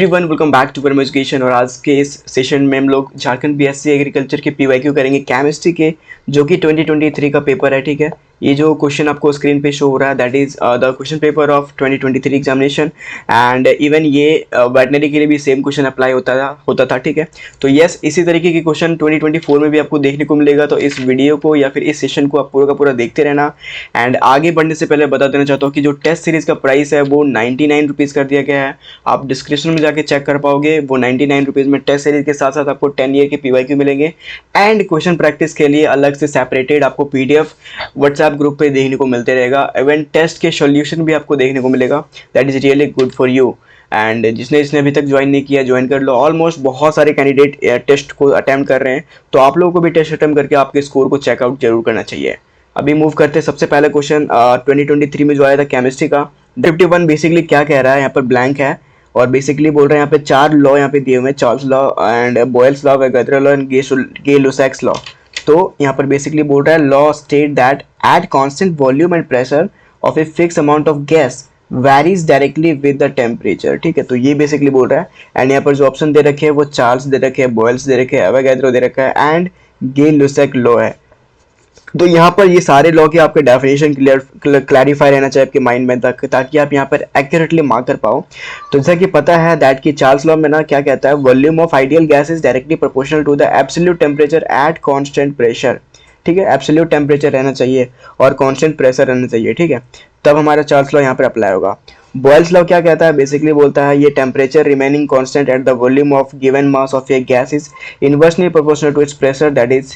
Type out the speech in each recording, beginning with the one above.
Everyone welcome back to परम education. और आज के इस सेशन में हम लोग झारखंड बीएससी एग्रीकल्चर के पीवाईक्यू करेंगे केमिस्ट्री के, जो कि 2023 का पेपर है। ठीक है, ये जो क्वेश्चन आपको स्क्रीन पे शो हो रहा है that is the question paper of 2023 examination. And even ये वेटनरी के लिए भी सेम क्वेश्चन अप्लाई होता था। ठीक है, तो यस, इसी तरीके के क्वेश्चन 2024 में भी आपको देखने को मिलेगा। तो इस वीडियो को या फिर इस सेशन को आप पूरा का पूरा देखते रहना। एंड आगे बढ़ने से पहले बता देना चाहता हूँ कि जो टेस्ट सीरीज का प्राइस है वो 99 रुपीज़ कर दिया गया है। आप डिस्क्रिप्शन में जाके चेक कर पाओगे। वो 99 रुपीज़ में टेस्ट सीरीज के साथ साथ आपको 10 ईयर के पीवाईक्यू मिलेंगे। एंड क्वेश्चन प्रैक्टिस के लिए अलग से सेपरेटेड आपको पीडीएफ व्हाट्सएप ग्रुप पे देखने को मिलते रहेगा। इवन टेस्ट के सॉल्यूशन भी आपको देखने को मिलेगा। That is really good for you. And जिसने अभी तक ज्वाइन नहीं किया ज्वाइन कर लो। ऑलमोस्ट बहुत सारे कैंडिडेट टेस्ट को अटैम्प्ट कर रहे हैं, तो आप लोगों को भी टेस्ट अटैम्प्ट करके आपके स्कोर को चेकआउट जरूर करना चाहिए। अभी मूव करते हैं सबसे पहले क्वेश्चन 2023 में जो आया था केमिस्ट्री का 51। बेसिकली क्या कह रहा है, यहाँ पर ब्लैंक है और बेसिकली बोल रहे हैं यहाँ पे 4 लॉ यहाँ पे दिए हुए हैं, Charles law and Boyle's law, वैगैरह लॉ एंड गे-लुसैक्स लॉ। तो यहाँ पर बेसिकली बोल रहा है law state that at constant volume and pressure of a fix amount of gas varies directly with the temperature. ठीक है, तो ये बेसिकली बोल रहा है। एंड यहाँ पर जो ऑप्शन दे रखे हैं वो चार्ल्स दे रखे हैं, बॉयल्स दे रखे हैं, एवोगैड्रो दे रखा है एंड गे-लुसैक लॉ है। तो यहाँ पर ये सारे लॉ के आपके डेफिनेशन क्लैरिफाई रहना चाहिए आपके माइंड में, ताकि आप यहाँ पर एक्यूरेटली मार्क कर पाओ। तो जैसा कि पता है दैट कि चार्ल्स लॉ में ना क्या कहता है, volume of ideal gas is directly proportional to the absolute temperature at constant pressure. ठीक है, एब्सोल्यूट टेम्परेचर रहना चाहिए और कांस्टेंट प्रेशर रहना चाहिए। ठीक है, तब हमारा चार्ल्स लॉ यहाँ पर अप्लाई होगा। बॉयल्स लॉ क्या कहता है, बेसिकली बोलता है ये temperature remaining constant at the volume of given mass of a gas is inversely proportional to its pressure that is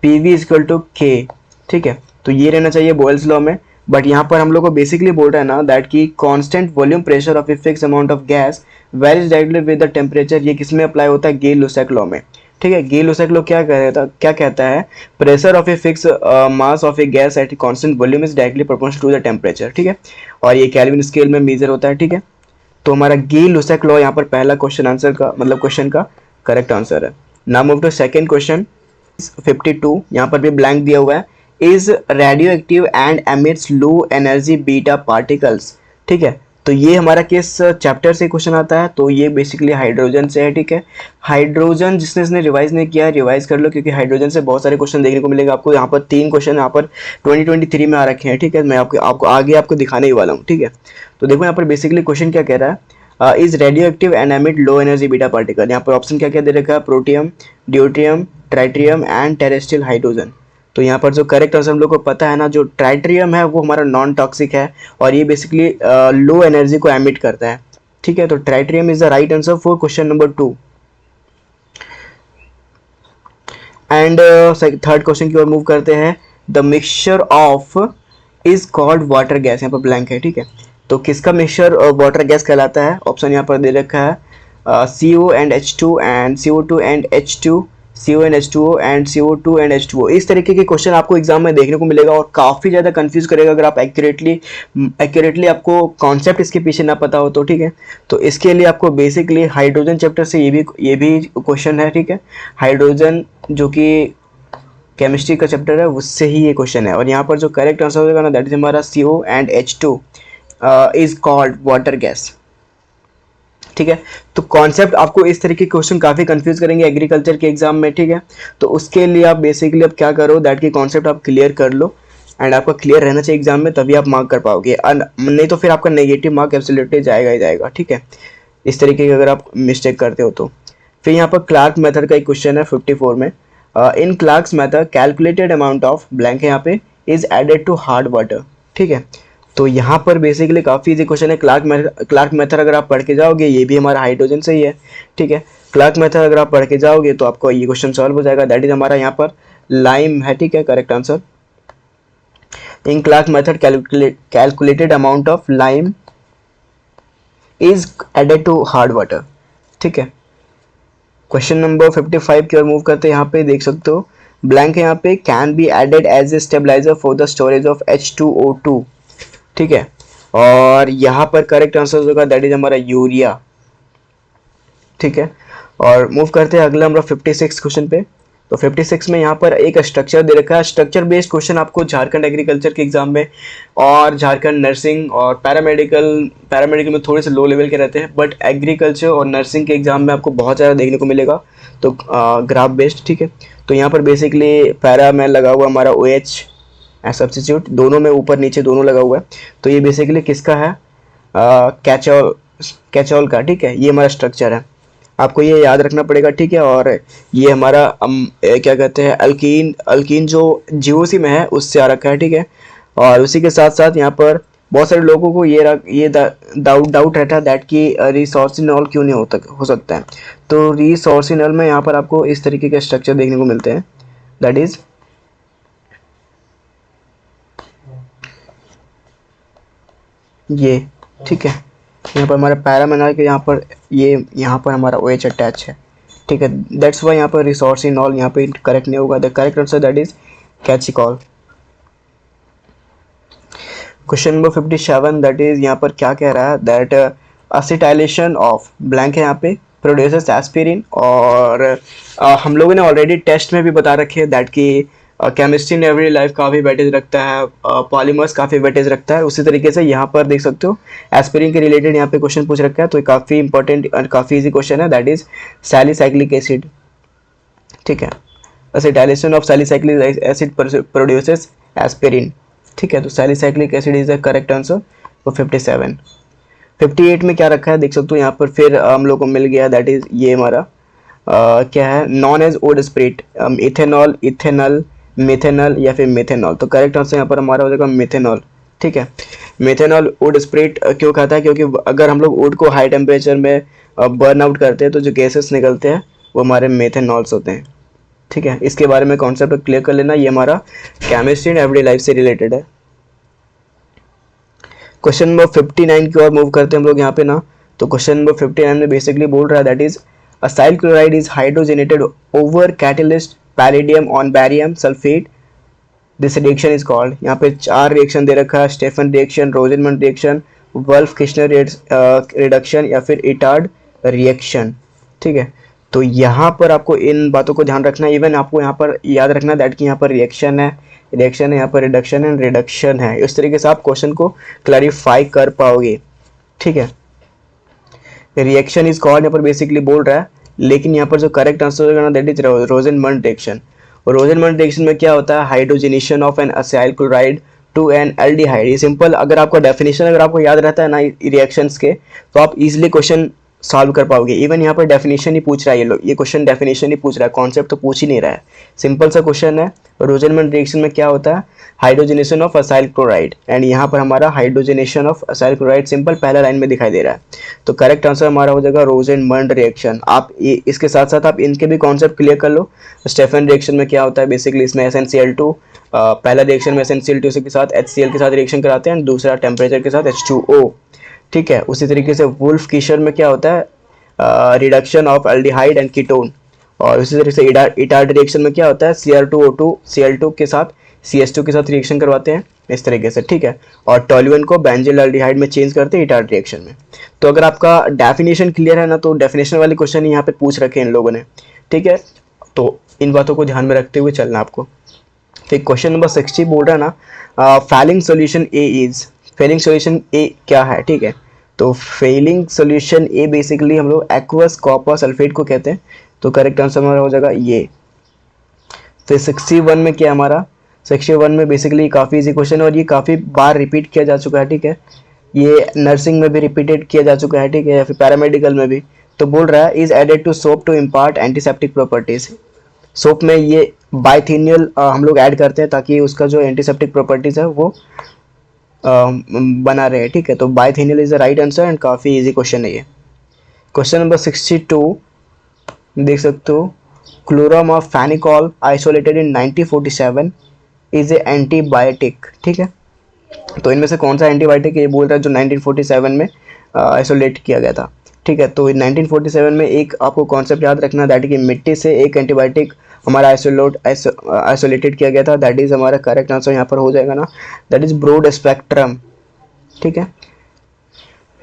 PV equal to K. ठीक है, तो ये रहना चाहिए बॉयल्स लॉ में। बट यहाँ पर हम लोग को बेसिकली बोल रहा है ना दैट की constant volume pressure of a fix amount of gas varies directly with the temperature. ये किस में अप्लाई होता है, गे-लुसैक लॉ में। ठीक है, गे-लुसैक लॉ क्या कहता है, pressure of a fix mass of a gas at constant volume is directly proportional to the temperature. ठीक है, और ये केल्विन स्केल में मेजर होता है। ठीक है, तो हमारा गे-लुसैक लॉ यहाँ पर पहला क्वेश्चन आंसर का मतलब क्वेश्चन का करेक्ट आंसर है। Now move to second question 52। यहाँ पर भी ब्लैंक दिया हुआ है, is radioactive and emits low energy beta particles. ठीक है, तो ये हमारा किस चैप्टर से क्वेश्चन आता है, तो ये बेसिकली हाइड्रोजन से है। ठीक है, हाइड्रोजन जिसने रिवाइज नहीं किया रिवाइज कर लो, क्योंकि हाइड्रोजन से बहुत सारे क्वेश्चन देखने को मिलेगा आपको। यहाँ पर 3 क्वेश्चन यहाँ पर 2023 में आ रखे हैं। ठीक है, मैं आपको आगे दिखाने ही वाला हूँ। ठीक है, तो देखो यहाँ पर बेसिकली क्वेश्चन क्या कह रहा है, is radioactive and emit low energy beta particle. यहाँ पर ऑप्शन क्या क्या दे रखा है, protium, deuterium, ट्राइट्रियम and terrestrial hydrogen. तो यहाँ पर जो करेक्ट आंसर हम लोग को पता है ना, जो ट्राइट्रियम है वो हमारा नॉन टॉक्सिक है और ये बेसिकली लो एनर्जी को एमिट करता है। ठीक है, तो ट्राइट्रियम is the right answer for question number 2। And third question की ओर मूव करते हैं। The mixture of is called water gas. यहाँ पर ब्लैंक है। ठीक है, तो किसका मिक्सचर वाटर गैस कहलाता है, ऑप्शन यहाँ पर दे रखा है CO and H2 and CO2 and H2, CO and H2O and CO2 and H2O। इस तरीके के क्वेश्चन आपको एग्जाम में देखने को मिलेगा और काफ़ी ज़्यादा कंफ्यूज करेगा अगर आप एक्यूरेटली आपको कॉन्सेप्ट इसके पीछे ना पता हो तो। ठीक है, तो इसके लिए आपको बेसिकली हाइड्रोजन चैप्टर से ये भी क्वेश्चन है। ठीक है, हाइड्रोजन जो कि केमिस्ट्री का चैप्टर है उससे ही ये क्वेश्चन है। और यहाँ पर जो करेक्ट आंसर होगा ना दैट इज हमारा CO and H2 is called water gas. ठीक है, तो कॉन्सेप्ट आपको इस तरीके के क्वेश्चन काफ़ी कंफ्यूज करेंगे एग्रीकल्चर के एग्जाम में। ठीक है, तो उसके लिए आप बेसिकली अब क्या करो दैट की कॉन्सेप्ट आप क्लियर कर लो एंड आपका क्लियर रहना चाहिए एग्जाम में, तभी आप मार्क कर पाओगे। नहीं तो फिर आपका नेगेटिव मार्क एब्सोल्युटली जाएगा ही जाएगा। ठीक है, इस तरीके की अगर आप मिस्टेक करते हो तो। फिर यहाँ पर क्लार्क मेथड का एक क्वेश्चन है 54 में। In Clark's method calculated amount of blank है यहाँ पे is added to hard water. ठीक है, तो यहाँ पर बेसिकली काफ़ी इजी क्वेश्चन है। क्लार्क मेथड अगर आप पढ़ के जाओगे, ये भी हमारा हाइड्रोजन से ही है। ठीक है, क्लार्क मेथड अगर आप पढ़ के जाओगे तो आपको ये क्वेश्चन सॉल्व हो जाएगा। दैट इज हमारा यहाँ पर लाइम है। ठीक है, correct answer. In Clark method calculated amount of lime is added to hard water. ठीक है, क्वेश्चन नंबर 55 की ओर मूव करते हैं। यहाँ पे देख सकते हो ब्लैंक है, यहाँ पे can be added as a stabiliser for the storage of H2O2। ठीक है, और यहाँ पर करेक्ट आंसर होगा दैट इज हमारा यूरिया। ठीक है, और मूव करते हैं अगला हमारा 56 क्वेश्चन पे। तो 56 में यहाँ पर एक स्ट्रक्चर दे रखा है। स्ट्रक्चर बेस्ड क्वेश्चन आपको झारखंड एग्रीकल्चर के एग्जाम में और झारखंड नर्सिंग और पैरामेडिकल में थोड़े से लो लेवल के रहते हैं, बट एग्रीकल्चर और नर्सिंग के एग्जाम में आपको बहुत ज़्यादा देखने को मिलेगा। तो ग्राफ बेस्ड, ठीक है। तो यहाँ पर बेसिकली पैरा में लगा हुआ हमारा ओ एच सब्स्टिट्यूट, दोनों में ऊपर नीचे दोनों लगा हुआ है। तो ये बेसिकली किसका है, कैचॉल का, ठीक है। ये हमारा स्ट्रक्चर है, आपको ये याद रखना पड़ेगा, ठीक है। और ये हमारा क्या कहते हैं, अल्कीन अल्कीन जो जीओसी में है उससे आ रखा है, ठीक है। और उसी के साथ साथ यहाँ पर बहुत सारे लोगों को ये डाउट रहता है दैट कि रिसोर्सिनॉल क्यों नहीं हो सकता है। तो रिसोर्सिनॉल में यहाँ पर आपको इस तरीके के स्ट्रक्चर देखने को मिलते हैं, दैट इज ये, ठीक है। यहाँ पर हमारा पैरामेनॉल के यहाँ पर हमारा ओ एच अटैच है, ठीक है। दैट्स वाई यहाँ पर रिसोर्सिनॉल यहाँ पे करेक्ट नहीं होगा। The correct answer that is catechol. Question number 57 that is यहाँ पर क्या कह रहा है, दैट असिटाइलेशन ऑफ ब्लैंक है यहाँ पे प्रोड्यूसेस एस्पिरिन। और हम लोगों ने ऑलरेडी टेस्ट में भी बता रखे हैं दैट कि केमिस्ट्री इन एवरी लाइफ काफ़ी वेटेज रखता है, पॉलीमर्स काफ़ी वेटेज रखता है। उसी तरीके से यहाँ पर देख सकते हो एस्पिरिन के रिलेटेड यहाँ पे क्वेश्चन पूछ रखा है। तो ये काफ़ी इंपॉर्टेंट और काफ़ी इजी क्वेश्चन है, दैट इज सैलिसाइक्लिक एसिड, ठीक है। Acetylation of salicylic acid produces aspirin, ठीक है। तो salicylic acid is the correct answer for 57। 58 में क्या रखा है देख सकते हो, यहाँ पर फिर हम लोग को मिल गया, दैट इज ये हमारा क्या है, known as wood spirit, ethanol, ethanal, methanol या फिर मिथेनॉल। तो करेक्ट आंसर यहाँ पर हमारा हो जाएगा मिथेनॉल, ठीक है। मिथेनॉल वुड स्प्रिट क्यों खाता है, क्योंकि अगर हम लोग वुड को हाई टेम्परेचर में बर्न आउट करते हैं तो जो गैसेस निकलते हैं वो हमारे मेथेनॉल्स होते हैं, ठीक है। इसके बारे में कॉन्सेप्ट क्लियर कर लेना, ये हमारा केमिस्ट्री एंड एवरीडे लाइफ से रिलेटेड है। क्वेश्चन नंबर 59 की ओर मूव करते हैं हम लोग यहाँ पे ना। तो क्वेश्चन नंबर 59 में बेसिकली बोल रहा है that is acyl chloride is hydrogenated over catalyst palladium on barium sulphate, this reaction is called. यहाँ पे 4 रिएक्शन दे रखा है, Stephen reaction, Rosenmund reaction, Wolff Kishner reduction या फिर इटार्ड रिएक्शन, ठीक है। तो यहाँ पर आपको इन बातों को ध्यान रखना है। इवन आपको यहाँ पर याद रखना दैट कि यहाँ पर रिएक्शन है, यहाँ पर रिडक्शन है, रिडक्शन है। इस तरीके से आप क्वेश्चन को क्लैरिफाई कर पाओगे, ठीक है। रिएक्शन इज कॉल्ड यहाँ पर बेसिकली बोल रहा है, लेकिन यहाँ पर जो करेक्ट आंसर होगा ना दैट इज रोजेनमन रिएक्शन। और रोजेनमन रिएक्शन में क्या होता है, hydrogenation of an acyl chloride to an aldehyde. ये सिंपल, अगर आपका डेफिनेशन अगर आपको याद रहता है ना रिएक्शंस के, तो आप इजीली क्वेश्चन सॉल्व कर पाओगे। इवन यहाँ पर डेफिनेशन ही पूछ रहा है, ये क्वेश्चन डेफिनेशन ही पूछ रहा है, कॉन्सेप्ट तो पूछ ही नहीं रहा है। सिंपल सा क्वेश्चन है। रोजेनमन रिएक्शन में क्या होता है, hydrogenation of acyl chloride, and यहाँ पर हमारा hydrogenation of acyl chloride simple पहला लाइन में दिखाई दे रहा है। तो करेक्ट आंसर हमारा हो जाएगा रोजेनमन रिएक्शन। आप इसके साथ साथ आप इनके भी कॉन्सेप्ट क्लियर कर लो। स्टेफन रिएक्शन में क्या होता है, बेसिकली इसमें SnCl2 पहला रिएक्शन में SnCl2 के साथ HCl के साथ रिएक्शन कराते हैं, दूसरा टेम्परेचर के साथ H2O, ठीक है। उसी तरीके से वुल्फ किशर में क्या होता है, reduction of aldehyde and ketone. और उसी तरीके से इटार्ड रिएक्शन में क्या होता है, Cr2O2 Cl2 के साथ CH2 के साथ रिएक्शन करवाते हैं, इस तरीके से, ठीक है। और टोल्यूएन को बेंजिल एल्डिहाइड में चेंज करते हैं इटार्ड रिएक्शन में। तो अगर आपका डेफिनेशन क्लियर है ना, तो डेफिनेशन वाले क्वेश्चन यहाँ पे पूछ रखे हैं इन लोगों ने, ठीक है। तो इन बातों को ध्यान में रखते हुए चलना आपको। फिर क्वेश्चन नंबर 60 बोल रहा है ना, Fehling solution A is, Fehling solution A क्या है, ठीक है। तो फेलिंग सोल्यूशन ए बेसिकली हम लोग एक्वस कॉपर सल्फेट को कहते हैं। तो करेक्ट आंसर हमारा हो जाएगा ये। फिर 61 में क्या हमारा, 61 में बेसिकली काफ़ी इजी क्वेश्चन है और ये काफ़ी बार रिपीट किया जा चुका है, ठीक है। ये नर्सिंग में भी रिपीटेड किया जा चुका है, ठीक है, या फिर पैरामेडिकल में भी। तो बोल रहा है is added to soap to impart antiseptic properties. Soap में ये बाइथेनियल हम लोग ऐड करते हैं ताकि उसका जो एंटीसेप्टिक प्रॉपर्टीज है वो बना रहे, ठीक है। तो biphenyl is the right answer and काफ़ी इजी क्वेश्चन है ये। क्वेश्चन नंबर 62 देख सकते हो, chloramphenicol isolated in 1947 is a antibiotic, ठीक है। तो इनमें से कौन सा एंटीबायोटिक ये बोल रहा है जो 1947 में आइसोलेट किया गया था, ठीक है। तो 1947 में एक आपको कॉन्सेप्ट याद रखना, दैट कि मिट्टी से एक एंटीबायोटिक हमारा आइसोलेटेड किया गया था, दैट इज हमारा करेक्ट आंसर यहाँ पर हो जाएगा ना, दैट इज ब्रॉड स्पेक्ट्रम, ठीक है।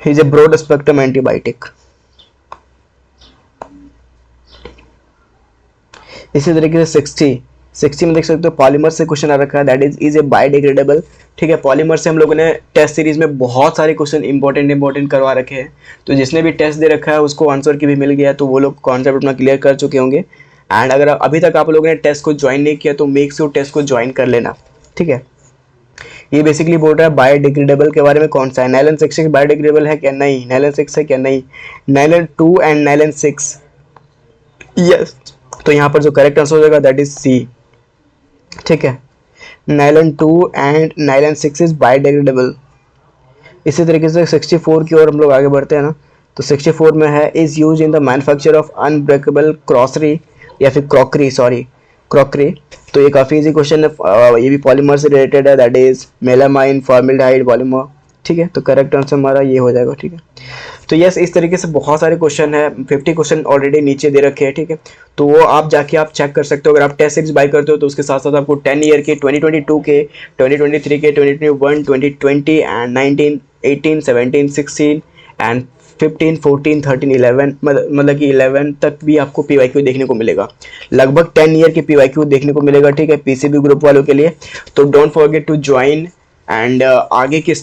Is a broad spectrum antibiotic. इसी तरीके से 60 में देख सकते हो पॉलीमर से क्वेश्चन आ रखा है, दैट इज ए बायोडिग्रेडेबल। ठीक है, पॉलीमर से हम लोगों ने टेस्ट सीरीज में बहुत सारे क्वेश्चन इंपॉर्टेंट करवा रखे हैं, तो जिसने भी टेस्ट दे रखा है उसको आंसर की भी मिल गया, तो वो लोग कॉन्सेप्ट अपना क्लियर कर चुके होंगे। एंड अगर अभी तक आप लोगों ने टेस्ट को ज्वाइन नहीं किया तो मेक श्योर टेस्ट को ज्वाइन कर लेना। ठीक है, ये बेसिकली बोल रहा है बायोडिग्रेडेबल के बारे में, कौन सा है, नाइलन 6 बायोडिग्रेडेबल है क्या, नहीं, नाइलन 6 है क्या, नहीं, नाइलन 2 एंड नाइलन 6, यस। तो यहाँ पर जो करेक्ट आंसर हो जाएगा दैट इज सी। ठीक है, nylon 2 and nylon 6 is biodegradable. इसी तरीके से 64 की ओर हम लोग आगे बढ़ते हैं ना, तो 64 में है is use in the manufacture of unbreakable crockery या फिर क्रॉकरी, सॉरी क्रॉकरी। तो ये काफ़ी इजी क्वेश्चन है, ये भी पॉलीमर से रिलेटेड है, that is melamine formaldehyde polymer. ठीक है, तो करेक्ट आंसर हमारा ये हो जाएगा। ठीक है, तो यस इस तरीके से बहुत सारे क्वेश्चन है, 50 क्वेश्चन ऑलरेडी नीचे दे रखे हैं। ठीक है, तो वो आप जाके आप चेक कर सकते हो। अगर आप टेस्ट सीरीज बाय करते हो तो उसके साथ साथ आपको 10 ईयर के, 2022 के, 2023 के, 2021, 2020 एंड 19, 18, 17, 16 एंड 15, 14, 13, 11 मतलब कि 11 तक भी आपको PYQ देखने को मिलेगा। लगभग 10 ईयर के PYQ देखने को मिलेगा। ठीक है, PCB ग्रुप वालों के लिए। तो don't forget to join and आगे के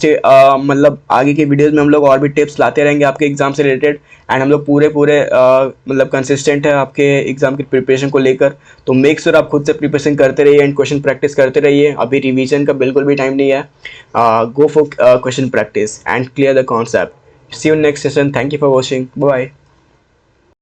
मतलब आगे के वीडियोस में हम लोग और भी टिप्स लाते रहेंगे आपके एग्जाम से रिलेटेड। एंड हम लोग पूरे मतलब कंसिस्टेंट है आपके एग्जाम की प्रिपरेशन को लेकर। तो मेक श्योर आप खुद से प्रिपरेशन करते रहिए एंड क्वेश्चन प्रैक्टिस करते रहिए। अभी रिवीजन का बिल्कुल भी टाइम नहीं है। Go for question practice and clear the concept. See you next session. Thank you for watching, bye.